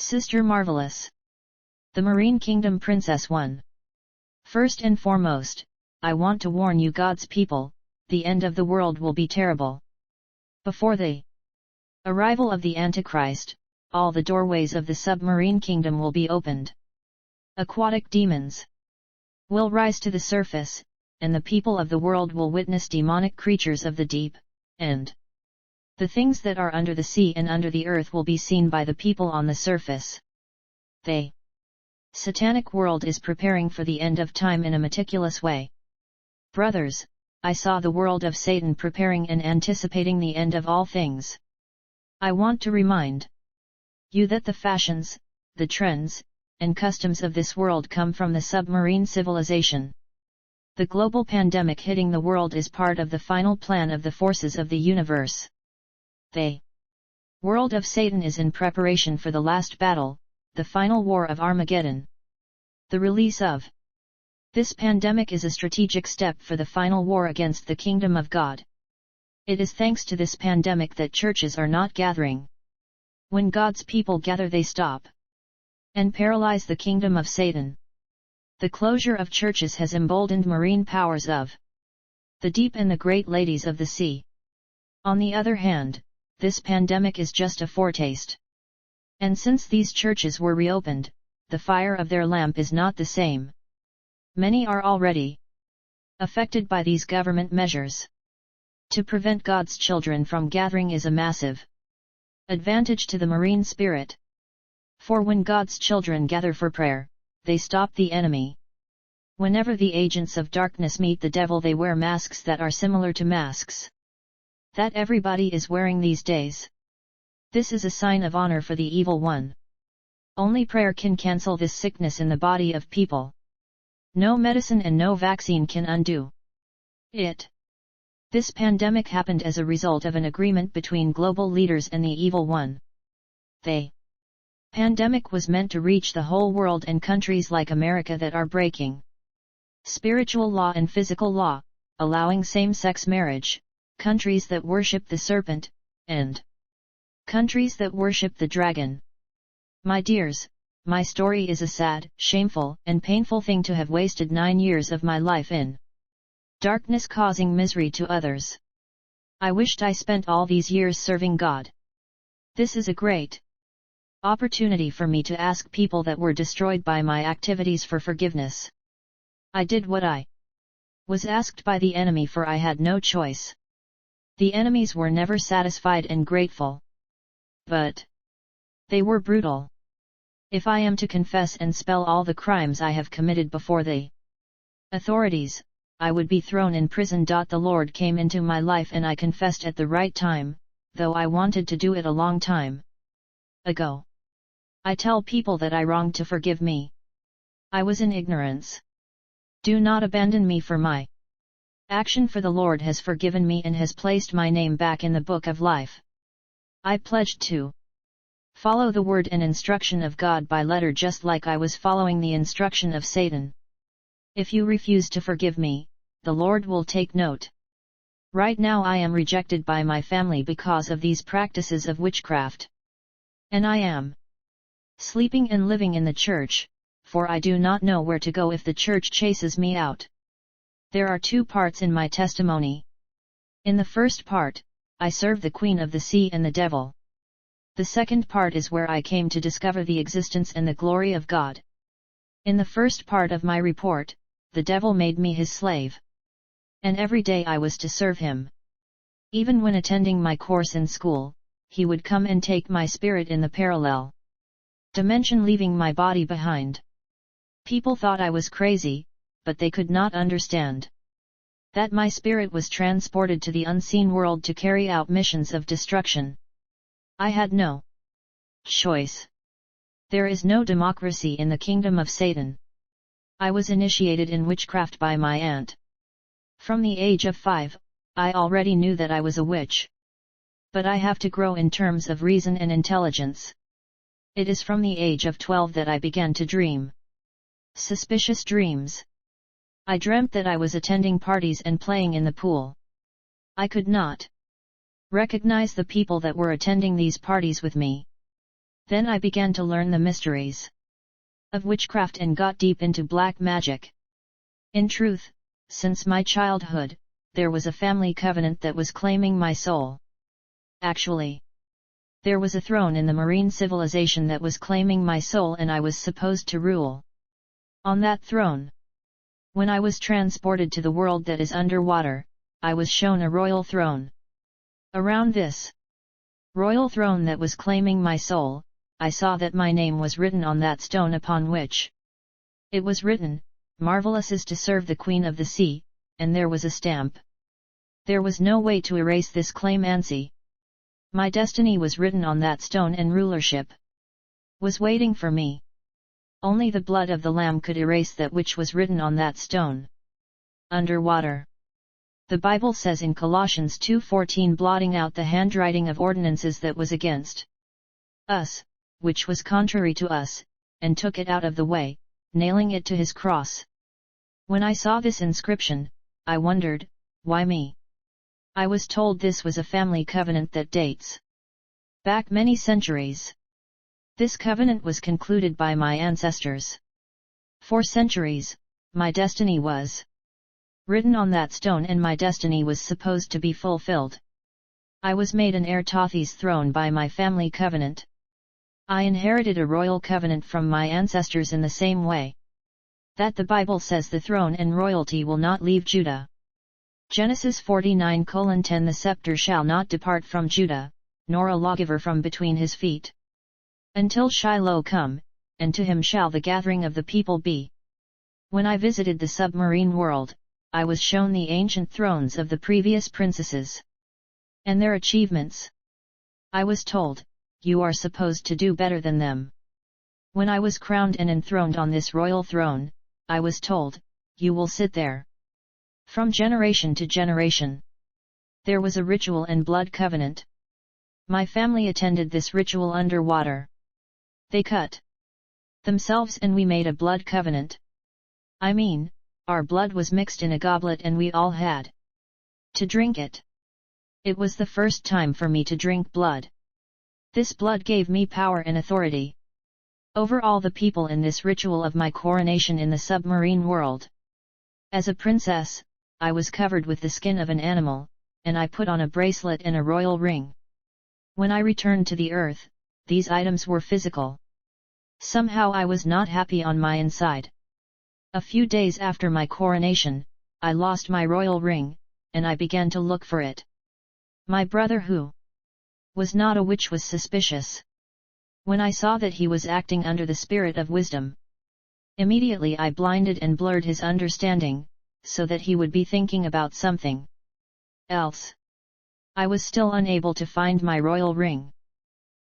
Sister Marvelous. The Marine Kingdom Princess 1. First and foremost, I want to warn you God's people, the end of the world will be terrible. Before the arrival of the Antichrist, all the doorways of the submarine kingdom will be opened. Aquatic demons will rise to the surface, and the people of the world will witness demonic creatures of the deep, and the things that are under the sea and under the earth will be seen by the people on the surface. The satanic world is preparing for the end of time in a meticulous way. Brothers, I saw the world of Satan preparing and anticipating the end of all things. I want to remind you that the fashions, the trends, and customs of this world come from the submarine civilization. The global pandemic hitting the world is part of the final plan of the forces of the universe. The world of Satan is in preparation for the last battle, the final war of Armageddon. The release of this pandemic is a strategic step for the final war against the kingdom of God. It is thanks to this pandemic that churches are not gathering. When God's people gather, they stop and paralyze the kingdom of Satan. The closure of churches has emboldened marine powers of the deep and the great ladies of the sea. On the other hand, this pandemic is just a foretaste. And since these churches were reopened, the fire of their lamp is not the same. Many are already affected by these government measures. To prevent God's children from gathering is a massive advantage to the marine spirit. For when God's children gather for prayer, they stop the enemy. Whenever the agents of darkness meet the devil, they wear masks that are similar to masks that everybody is wearing these days. This is a sign of honor for the evil one. Only prayer can cancel this sickness in the body of people. No medicine and no vaccine can undo it. This pandemic happened as a result of an agreement between global leaders and the evil one. The pandemic was meant to reach the whole world and countries like America that are breaking spiritual law and physical law, allowing same-sex marriage, countries that worship the serpent, and countries that worship the dragon. My dears, my story is a sad, shameful, and painful thing to have wasted 9 years of my life in darkness causing misery to others. I wished I spent all these years serving God. This is a great opportunity for me to ask people that were destroyed by my activities for forgiveness. I did what I was asked by the enemy, for I had no choice. The enemies were never satisfied and grateful, but they were brutal. If I am to confess and spell all the crimes I have committed before the authorities, I would be thrown in prison. The Lord came into my life and I confessed at the right time, though I wanted to do it a long time ago. I tell people that I wronged to forgive me. I was in ignorance. Do not abandon me for my action, for the Lord has forgiven me and has placed my name back in the book of life. I pledged to follow the word and instruction of God by letter, just like I was following the instruction of Satan. If you refuse to forgive me, the Lord will take note. Right now I am rejected by my family because of these practices of witchcraft. And I am sleeping and living in the church, for I do not know where to go if the church chases me out. There are 2 parts in my testimony. In the first part, I serve the Queen of the Sea and the devil. The second part is where I came to discover the existence and the glory of God. In the first part of my report, the devil made me his slave. And every day I was to serve him. Even when attending my course in school, he would come and take my spirit in the parallel dimension, leaving my body behind. People thought I was crazy, but they could not understand that my spirit was transported to the unseen world to carry out missions of destruction. I had no choice. There is no democracy in the kingdom of Satan. I was initiated in witchcraft by my aunt. From the age of 5, I already knew that I was a witch. But I have to grow in terms of reason and intelligence. It is from the age of 12 that I began to dream suspicious dreams. I dreamt that I was attending parties and playing in the pool. I could not recognize the people that were attending these parties with me. Then I began to learn the mysteries of witchcraft and got deep into black magic. In truth, since my childhood, there was a family covenant that was claiming my soul. Actually, there was a throne in the marine civilization that was claiming my soul and I was supposed to rule on that throne. When I was transported to the world that is underwater, I was shown a royal throne. Around this royal throne that was claiming my soul, I saw that my name was written on that stone upon which it was written, "Marvellous is to serve the Queen of the Sea," and there was a stamp. There was no way to erase this claimancy. My destiny was written on that stone and rulership was waiting for me. Only the blood of the Lamb could erase that which was written on that stone. Underwater. The Bible says in Colossians 2:14, blotting out the handwriting of ordinances that was against us, which was contrary to us, and took it out of the way, nailing it to his cross. When I saw this inscription, I wondered, why me? I was told this was a family covenant that dates back many centuries. This covenant was concluded by my ancestors. For centuries, my destiny was written on that stone and my destiny was supposed to be fulfilled. I was made an heir to Thoth's throne by my family covenant. I inherited a royal covenant from my ancestors in the same way that the Bible says the throne and royalty will not leave Judah. Genesis 49:10 The scepter shall not depart from Judah, nor a lawgiver from between his feet, until Shiloh come, and to him shall the gathering of the people be. When I visited the submarine world, I was shown the ancient thrones of the previous princesses and their achievements. I was told, you are supposed to do better than them. When I was crowned and enthroned on this royal throne, I was told, you will sit there from generation to generation. There was a ritual and blood covenant. My family attended this ritual underwater. They cut themselves and we made a blood covenant. I mean, our blood was mixed in a goblet and we all had to drink it. It was the first time for me to drink blood. This blood gave me power and authority over all the people in this ritual of my coronation in the submarine world. As a princess, I was covered with the skin of an animal, and I put on a bracelet and a royal ring. When I returned to the earth, these items were physical. Somehow I was not happy on my inside. A few days after my coronation, I lost my royal ring, and I began to look for it. My brother, who was not a witch, was suspicious. When I saw that he was acting under the spirit of wisdom, immediately I blinded and blurred his understanding, so that he would be thinking about something else. I was still unable to find my royal ring.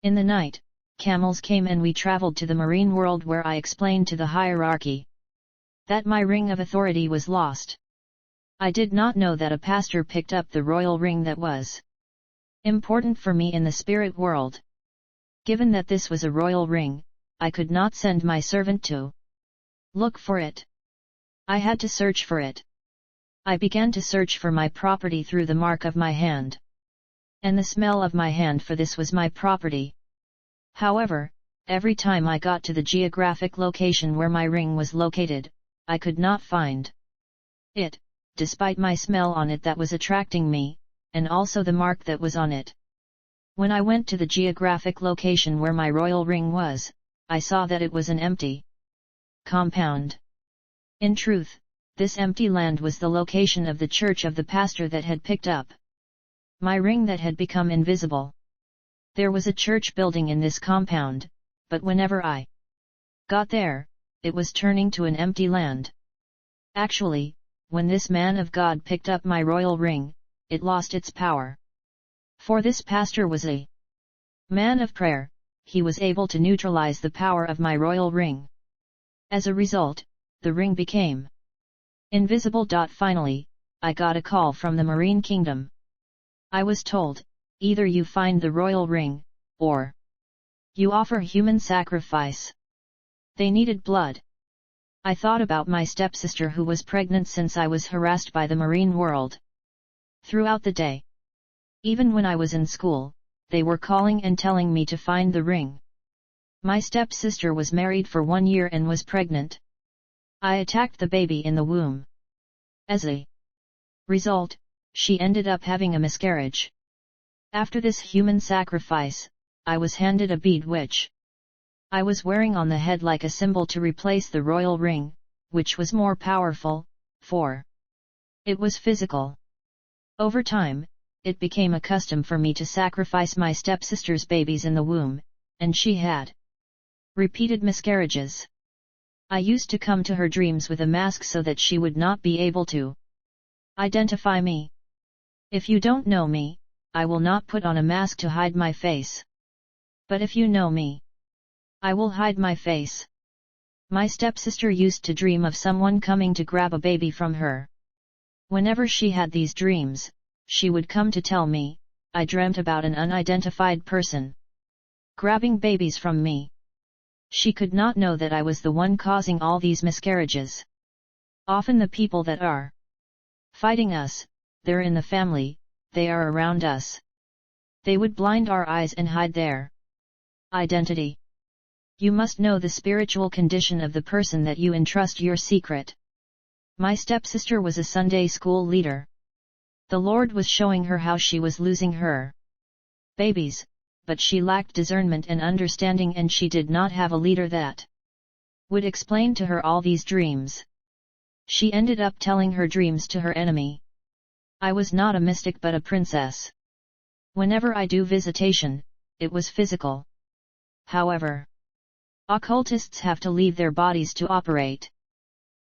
In the night, camels came and we traveled to the marine world where I explained to the hierarchy that my ring of authority was lost. I did not know that a pastor picked up the royal ring that was important for me in the spirit world. Given that this was a royal ring, I could not send my servant to look for it. I had to search for it. I began to search for my property through the mark of my hand. And the smell of my hand, for this was my property. However, every time I got to the geographic location where my ring was located, I could not find it, despite my smell on it that was attracting me, and also the mark that was on it. When I went to the geographic location where my royal ring was, I saw that it was an empty compound. In truth, this empty land was the location of the church of the pastor that had picked up my ring that had become invisible. There was a church building in this compound, but whenever I got there, it was turning to an empty land. Actually, when this man of God picked up my royal ring, it lost its power. For this pastor was a man of prayer, he was able to neutralize the power of my royal ring. As a result, the ring became invisible. Finally, I got a call from the Marine Kingdom. I was told, either you find the royal ring, or you offer human sacrifice. They needed blood. I thought about my stepsister who was pregnant since I was harassed by the marine world throughout the day. Even when I was in school, they were calling and telling me to find the ring. My stepsister was married for 1 year and was pregnant. I attacked the baby in the womb. As a result, she ended up having a miscarriage. After this human sacrifice, I was handed a bead which I was wearing on the head like a symbol to replace the royal ring, which was more powerful, for it was physical. Over time, it became a custom for me to sacrifice my stepsister's babies in the womb, and she had repeated miscarriages. I used to come to her dreams with a mask so that she would not be able to identify me. If you don't know me, I will not put on a mask to hide my face. But if you know me, I will hide my face. My stepsister used to dream of someone coming to grab a baby from her. Whenever she had these dreams, she would come to tell me, I dreamt about an unidentified person grabbing babies from me. She could not know that I was the one causing all these miscarriages. Often the people that are fighting us, they're in the family, they are around us. They would blind our eyes and hide their identity. You must know the spiritual condition of the person that you entrust your secret. My stepsister was a Sunday school leader. The Lord was showing her how she was losing her babies, but she lacked discernment and understanding, and she did not have a leader that would explain to her all these dreams. She ended up telling her dreams to her enemy. I was not a mystic but a princess. Whenever I do visitation, it was physical. However, occultists have to leave their bodies to operate.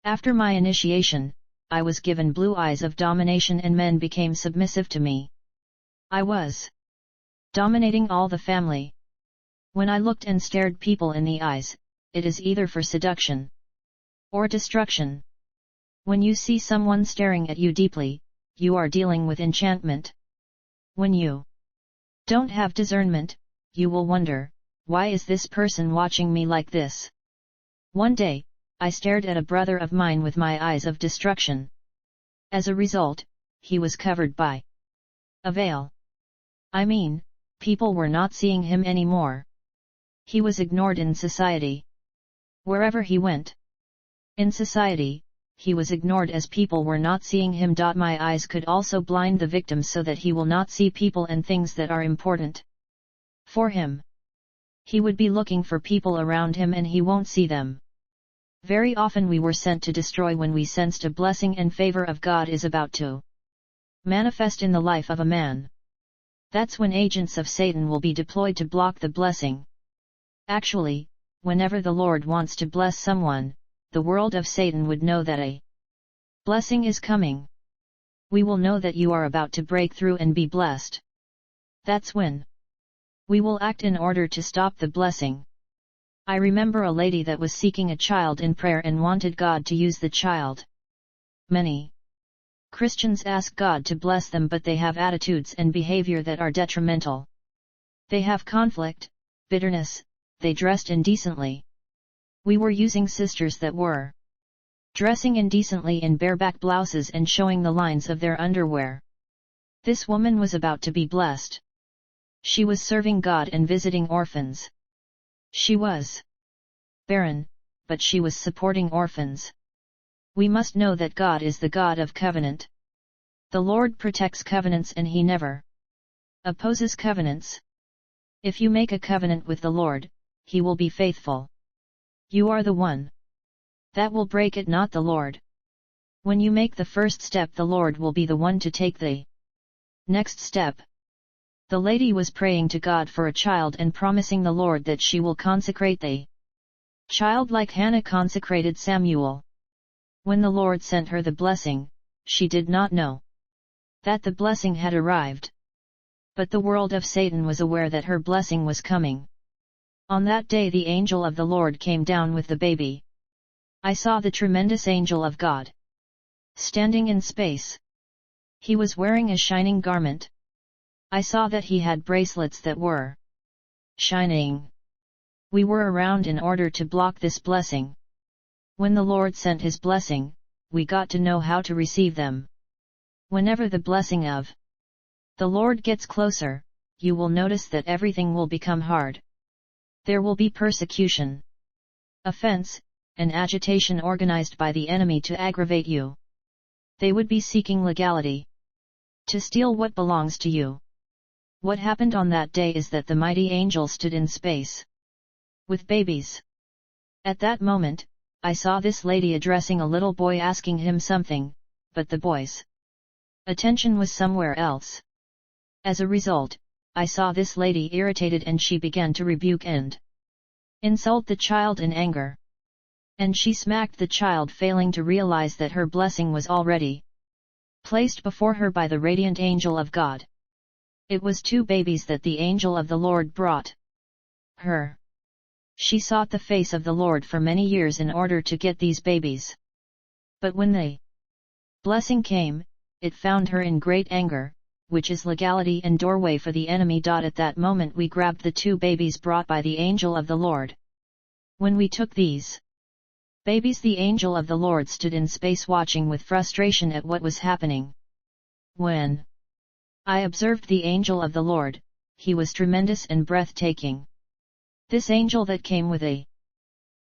After my initiation, I was given blue eyes of domination and men became submissive to me. I was dominating all the family. When I looked and stared people in the eyes, it is either for seduction or destruction. When you see someone staring at you deeply, you are dealing with enchantment. When you don't have discernment, you will wonder, why is this person watching me like this? One day, I stared at a brother of mine with my eyes of destruction. As a result, he was covered by a veil. I mean, people were not seeing him anymore. He was ignored in society. Wherever he went in society, he was ignored as people were not seeing him. My eyes could also blind the victim so that he will not see people and things that are important for him. He would be looking for people around him and he won't see them. Very often we were sent to destroy when we sensed a blessing and favor of God is about to manifest in the life of a man. That's when agents of Satan will be deployed to block the blessing. Actually, whenever the Lord wants to bless someone, the world of Satan would know that a blessing is coming. We will know that you are about to break through and be blessed. That's when we will act in order to stop the blessing. I remember a lady that was seeking a child in prayer and wanted God to use the child. Many Christians ask God to bless them, but they have attitudes and behavior that are detrimental. They have conflict, bitterness, they dressed indecently. We were using sisters that were dressing indecently in bareback blouses and showing the lines of their underwear. This woman was about to be blessed. She was serving God and visiting orphans. She was barren, but she was supporting orphans. We must know that God is the God of covenant. The Lord protects covenants and He never opposes covenants. If you make a covenant with the Lord, He will be faithful. You are the one that will break it, not the Lord. When you make the first step, the Lord will be the one to take the next step. The lady was praying to God for a child and promising the Lord that she will consecrate the child like Hannah consecrated Samuel. When the Lord sent her the blessing, she did not know that the blessing had arrived. But the world of Satan was aware that her blessing was coming. On that day the angel of the Lord came down with the baby. I saw the tremendous angel of God standing in space. He was wearing a shining garment. I saw that he had bracelets that were shining. We were around in order to block this blessing. When the Lord sent His blessing, we got to know how to receive them. Whenever the blessing of the Lord gets closer, you will notice that everything will become hard. There will be persecution, offense, and agitation organized by the enemy to aggravate you. They would be seeking legality to steal what belongs to you. What happened on that day is that the mighty angel stood in space with babies. At that moment, I saw this lady addressing a little boy asking him something, but the boy's attention was somewhere else. As a result, I saw this lady irritated and she began to rebuke and insult the child in anger. And she smacked the child, failing to realize that her blessing was already placed before her by the radiant angel of God. It was 2 babies that the angel of the Lord brought her. She sought the face of the Lord for many years in order to get these babies. But when the blessing came, it found her in great anger, which is legality and doorway for the enemy. At that moment we grabbed the 2 babies brought by the angel of the Lord. When we took these babies, the angel of the Lord stood in space watching with frustration at what was happening. When I observed the angel of the Lord, he was tremendous and breathtaking. This angel that came with a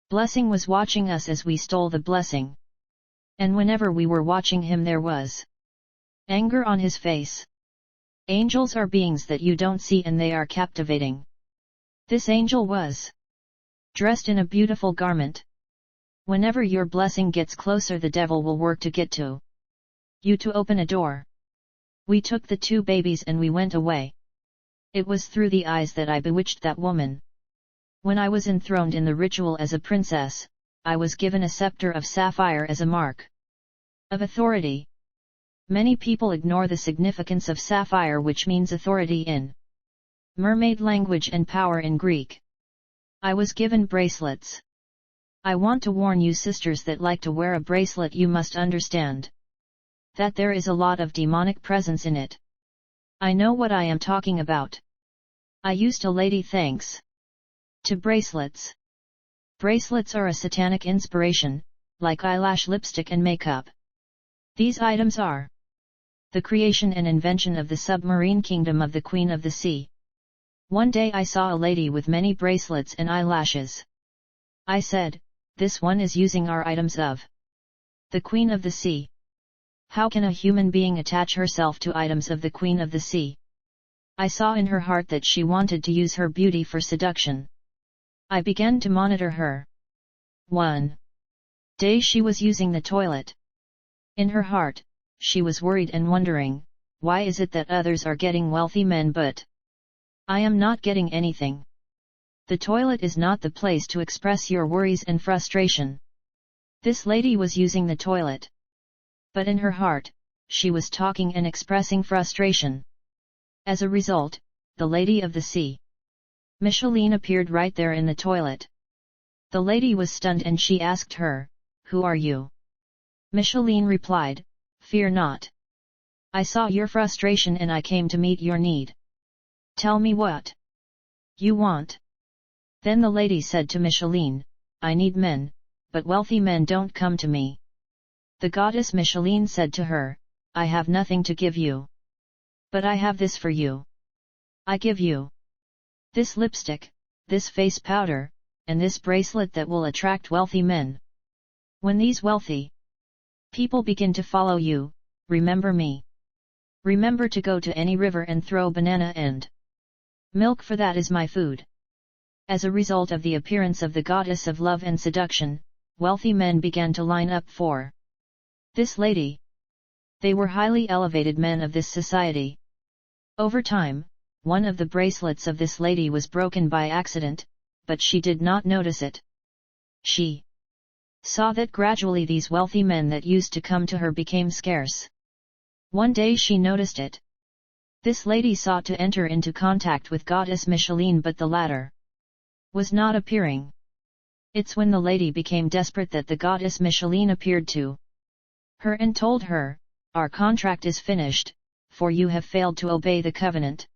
blessing was watching us as we stole the blessing. And whenever we were watching him, there was anger on his face. Angels are beings that you don't see and they are captivating. This angel was dressed in a beautiful garment. Whenever your blessing gets closer, the devil will work to get to you to open a door. We took the 2 babies and we went away. It was through the eyes that I bewitched that woman. When I was enthroned in the ritual as a princess, I was given a scepter of sapphire as a mark of authority. Many people ignore the significance of sapphire, which means authority in mermaid language and power in Greek. I was given bracelets. I want to warn you sisters that like to wear a bracelet, you must understand that there is a lot of demonic presence in it. I know what I am talking about. I used a lady thanks to bracelets. Bracelets are a satanic inspiration, like eyelash, lipstick and makeup. These items are the creation and invention of the submarine kingdom of the Queen of the Sea. One day I saw a lady with many bracelets and eyelashes. I said, "This one is using our items of the Queen of the Sea. How can a human being attach herself to items of the Queen of the Sea?" I saw in her heart that she wanted to use her beauty for seduction. I began to monitor her. One day she was using the toilet. In her heart, she was worried and wondering, why is it that others are getting wealthy men but I am not getting anything? The toilet is not the place to express your worries and frustration. This lady was using the toilet. But in her heart, she was talking and expressing frustration. As a result, the Lady of the Sea, Micheline, appeared right there in the toilet. The lady was stunned and she asked her, "Who are you?" Micheline replied, "Fear not. I saw your frustration and I came to meet your need. Tell me what you want." Then the lady said to Micheline, "I need men, but wealthy men don't come to me." The goddess Micheline said to her, "I have nothing to give you. But I have this for you. I give you this lipstick, this face powder, and this bracelet that will attract wealthy men. When these wealthy people begin to follow you, remember me. Remember to go to any river and throw banana and milk, for that is my food." As a result of the appearance of the goddess of love and seduction, wealthy men began to line up for this lady. They were highly elevated men of this society. Over time, one of the bracelets of this lady was broken by accident, but she did not notice it. She saw that gradually these wealthy men that used to come to her became scarce. One day she noticed it. This lady sought to enter into contact with goddess Micheline, but the latter was not appearing. It's when the lady became desperate that the goddess Micheline appeared to her and told her, "Our contract is finished, for you have failed to obey the covenant.